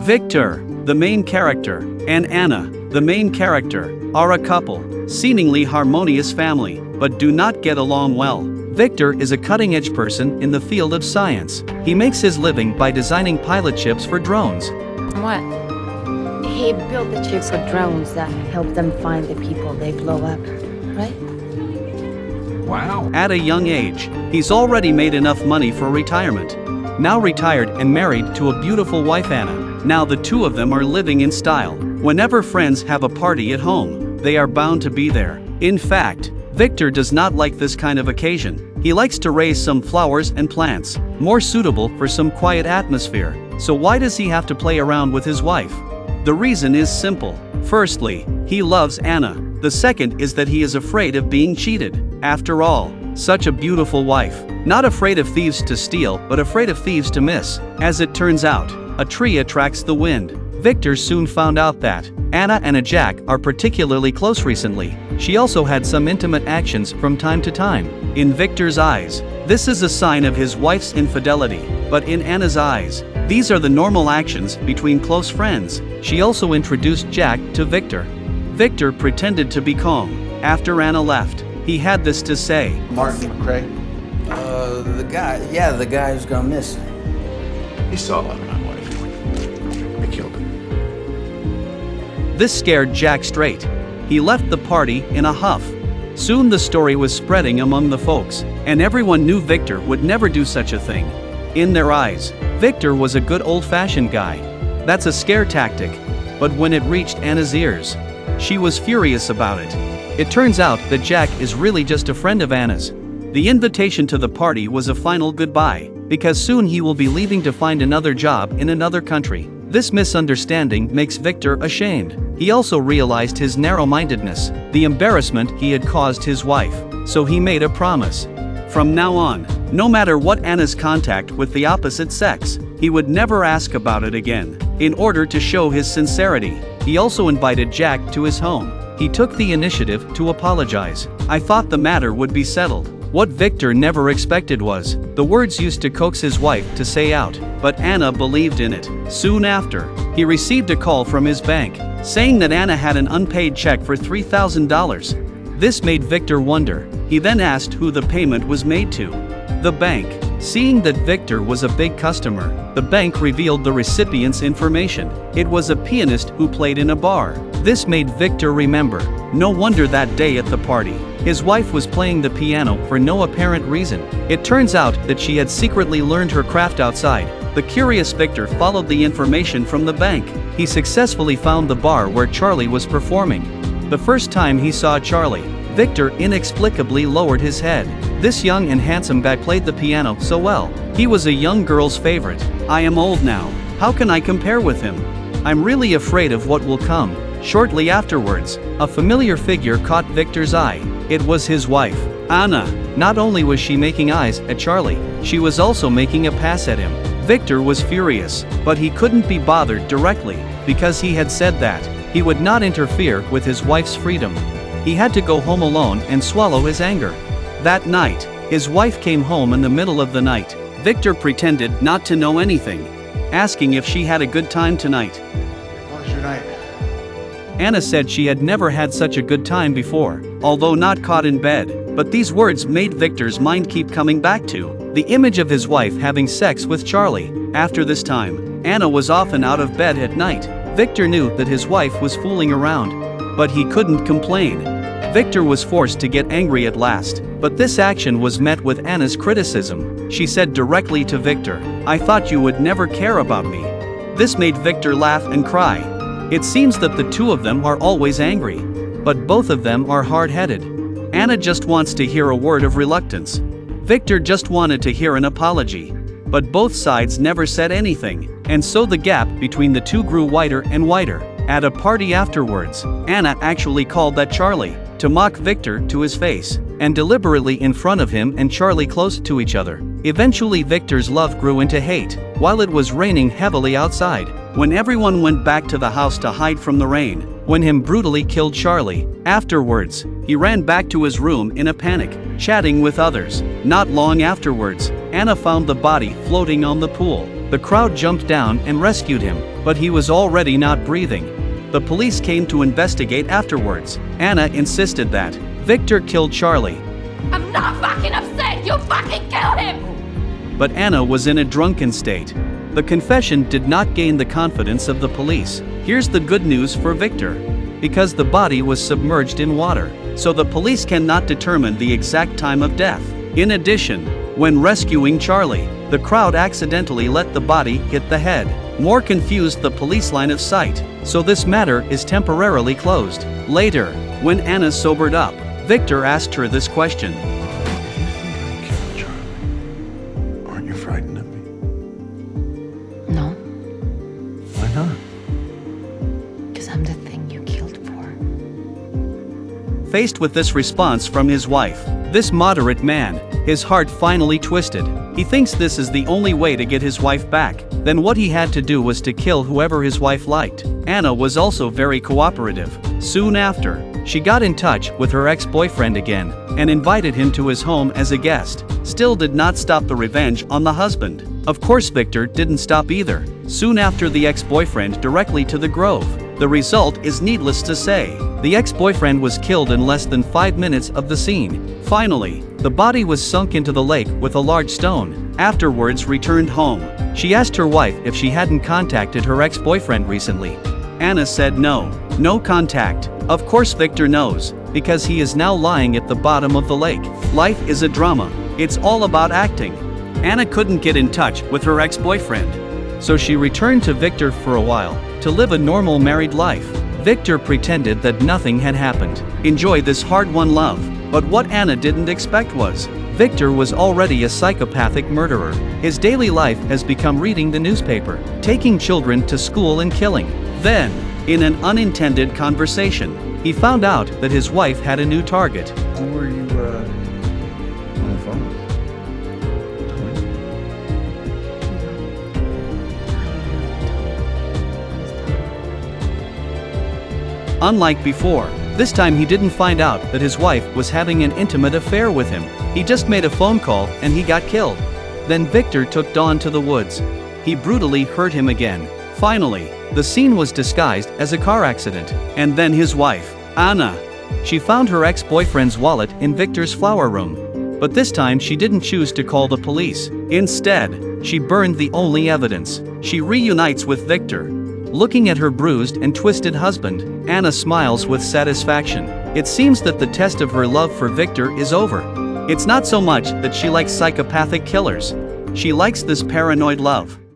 Victor, the main character, and Anna, the main character, are a couple, seemingly harmonious family, but do not get along well. Victor is a cutting-edge person in the field of science. He makes his living by designing pilot chips for drones. What? He built the chips for drones that help them find the people they blow up, right? Wow. At a young age, he's already made enough money for retirement. Now retired and married to a beautiful wife Anna. Now the two of them are living in style. Whenever friends have a party at home, they are bound to be there. In fact, Victor does not like this kind of occasion. He likes to raise some flowers and plants, more suitable for some quiet atmosphere. So why does he have to play around with his wife? The reason is simple. Firstly, he loves Anna. The second is that he is afraid of being cheated. After all, such a beautiful wife. Not afraid of thieves to steal, but afraid of thieves to miss. As it turns out, a tree attracts the wind. Victor soon found out that Anna and Jack are particularly close recently. She also had some intimate actions from time to time. In Victor's eyes, this is a sign of his wife's infidelity, but in Anna's eyes, these are the normal actions between close friends. She also introduced Jack to Victor. Victor pretended to be calm. After Anna left, he had this to say. Martin McRae? The guy who's gone missing. He saw my wife. I killed him. This scared Jack straight. He left the party in a huff. Soon the story was spreading among the folks, and everyone knew Victor would never do such a thing. In their eyes, Victor was a good old-fashioned guy. That's a scare tactic. But when it reached Anna's ears, she was furious about it. It turns out that Jack is really just a friend of Anna's. The invitation to the party was a final goodbye, because soon he will be leaving to find another job in another country. This misunderstanding makes Victor ashamed. He also realized his narrow-mindedness, the embarrassment he had caused his wife. So he made a promise. From now on, no matter what Anna's contact with the opposite sex, he would never ask about it again. In order to show his sincerity, he also invited Jack to his home. He took the initiative to apologize. I thought the matter would be settled. What Victor never expected was the words used to coax his wife to say out, but Anna believed in it. Soon after, he received a call from his bank, saying that Anna had an unpaid check for $3,000. This made Victor wonder. He then asked who the payment was made to. The bank. Seeing that Victor was a big customer, the bank revealed the recipient's information. It was a pianist who played in a bar. This made Victor remember. No wonder that day at the party, his wife was playing the piano for no apparent reason. It turns out that she had secretly learned her craft outside. The curious Victor followed the information from the bank. He successfully found the bar where Charlie was performing. The first time he saw Charlie, Victor inexplicably lowered his head. This young and handsome guy played the piano so well. He was a young girl's favorite. I am old now. How can I compare with him? I'm really afraid of what will come. Shortly afterwards, a familiar figure caught Victor's eye. It was his wife, Anna. Not only was she making eyes at Charlie, she was also making a pass at him. Victor was furious, but he couldn't be bothered directly, because he had said that he would not interfere with his wife's freedom. He had to go home alone and swallow his anger. That night, his wife came home in the middle of the night. Victor pretended not to know anything, asking if she had a good time tonight. How was your night? Anna said she had never had such a good time before, although not caught in bed. But these words made Victor's mind keep coming back to the image of his wife having sex with Charlie. After this time, Anna was often out of bed at night. Victor knew that his wife was fooling around, but he couldn't complain. Victor was forced to get angry at last, but this action was met with Anna's criticism. She said directly to Victor, "I thought you would never care about me." This made Victor laugh and cry. It seems that the two of them are always angry, but both of them are hard-headed. Anna just wants to hear a word of reluctance. Victor just wanted to hear an apology, but both sides never said anything, and so the gap between the two grew wider and wider. At a party afterwards, Anna actually called that Charlie, to mock Victor to his face, and deliberately in front of him and Charlie close to each other. Eventually Victor's love grew into hate, while it was raining heavily outside. When everyone went back to the house to hide from the rain, when him brutally killed Charlie. Afterwards, he ran back to his room in a panic, chatting with others. Not long afterwards, Anna found the body floating on the pool. The crowd jumped down and rescued him. but he was already not breathing. The police came to investigate afterwards. Anna insisted that Victor killed Charlie. I'm not fucking upset! You fucking killed him! But Anna was in a drunken state. The confession did not gain the confidence of the police. Here's the good news for Victor. Because the body was submerged in water, so the police cannot determine the exact time of death. In addition, when rescuing Charlie, the crowd accidentally let the body hit the head. More confused the police line of sight, so this matter is temporarily closed. Later, when Anna sobered up, Victor asked her this question. If you think I killed Charlie, aren't you frightened of me? No, Why not? because I'm the thing you killed for. Faced with this response from his wife, this moderate man, his heart finally twisted. He thinks this is the only way to get his wife back. Then what he had to do was to kill whoever his wife liked. Anna was also very cooperative. Soon after, she got in touch with her ex-boyfriend again and invited him to his home as a guest. Still did not stop the revenge on the husband. Of course Victor didn't stop either. Soon after, the ex-boyfriend directly to the grove. The result is needless to say. The ex-boyfriend was killed in less than 5 minutes of the scene. Finally, the body was sunk into the lake with a large stone. Afterwards returned home. She asked her wife if she hadn't contacted her ex-boyfriend recently. Anna said no contact. Of course Victor knows, because he is now lying at the bottom of the lake. Life is a drama. It's all about acting. Anna couldn't get in touch with her ex-boyfriend, so she returned to Victor for a while to live a normal married life. Victor pretended that nothing had happened. Enjoy this hard-won love. But what Anna didn't expect was, Victor was already a psychopathic murderer. His daily life has become reading the newspaper, taking children to school and killing. Then, in an unintended conversation, he found out that his wife had a new target. Who were you, on the phone with? Unlike before, this time he didn't find out that his wife was having an intimate affair with him. He just made a phone call and he got killed. Then Victor took Dawn to the woods. He brutally hurt him again. Finally, the scene was disguised as a car accident. And then his wife, Anna. She found her ex-boyfriend's wallet in Victor's flower room. But this time she didn't choose to call the police. Instead, she burned the only evidence. She reunites with Victor. Looking at her bruised and twisted husband, Anna smiles with satisfaction. It seems that the test of her love for Victor is over. It's not so much that she likes psychopathic killers. She likes this paranoid love.